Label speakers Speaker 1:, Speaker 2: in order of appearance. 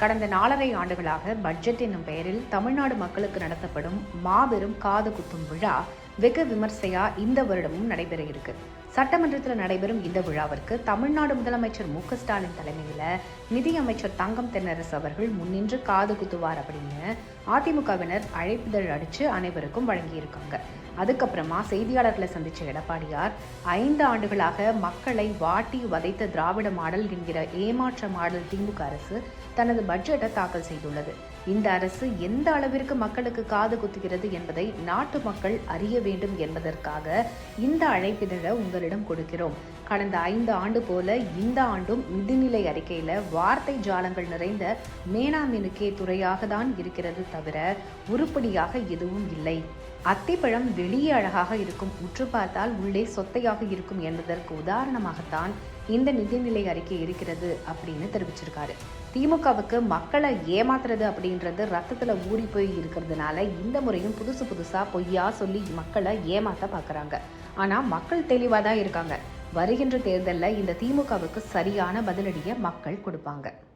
Speaker 1: கடந்த 4.5 ஆண்டுகளாக பட்ஜெட் என்னும் பெயரில் தமிழ்நாடு மக்களுக்கு நடத்தப்படும் மாபெரும் காது குத்தும் விழா வெகு விமர்சையா இந்த வருடமும் நடைபெற இருக்கு. சட்டமன்றத்தில் நடைபெறும் இந்த விழாவிற்கு தமிழ்நாடு முதலமைச்சர் மு.க.ஸ்டாலின் தலைமையில் நிதியமைச்சர் தங்கம் தென்னரசு அவர்கள் முன்னின்று காது குத்துவார் அப்படின்னு அதிமுகவினர் அழைப்புதழ் அடிச்சு அனைவருக்கும் வழங்கியிருக்காங்க. அதுக்கப்புறமா செய்தியாளர்களை சந்திச்ச எடப்பாடியார் 5 ஆண்டுகளாக மக்களை வாட்டி வதைத்த திராவிட மாடல் என்கிற ஏமாற்ற மாடல் திமுக அரசு தனது பட்ஜெட்டை தாக்கல் செய்துள்ளது. இந்த அரசு எந்த அளவிற்கு மக்களுக்கு காது குத்துகிறது என்பதை நாட்டு மக்கள் அறிய வேண்டும் என்பதற்காக இந்த அழைப்பிதழை உங்களிடம் கொடுக்கிறோம். கடந்த 5 ஆண்டு போல இந்த ஆண்டும் நிதிநிலை அறிக்கையில வார்த்தை ஜாலங்கள் நிறைந்த மேனாமினுக்கே துறையாக தான் இருக்கிறது தவிர உருப்படியாக எதுவும் இல்லை. அத்திப்பழம் வெளியே அழகாக இருக்கும், உற்று பார்த்தால் உள்ளே சொத்தையாக இருக்கும் என்பதற்கு உதாரணமாகத்தான் இந்த நிதிநிலை அறிக்கை இருக்கிறது அப்படின்னு தெரிவிச்சிருக்காரு. திமுகவுக்கு மக்களை ஏமாத்துறது அப்படின்றது ரத்தத்துல ஊறி போய் இருக்கிறதுனால இந்த முறையும் புதுசா பொய்யா சொல்லி மக்களை ஏமாத்த பார்க்கறாங்க. ஆனா மக்கள் தெளிவா தான் இருக்காங்க. வருகின்ற தேர்தலில் இந்த திமுகவுக்கு சரியான பதிலடியை மக்கள் கொடுப்பாங்க.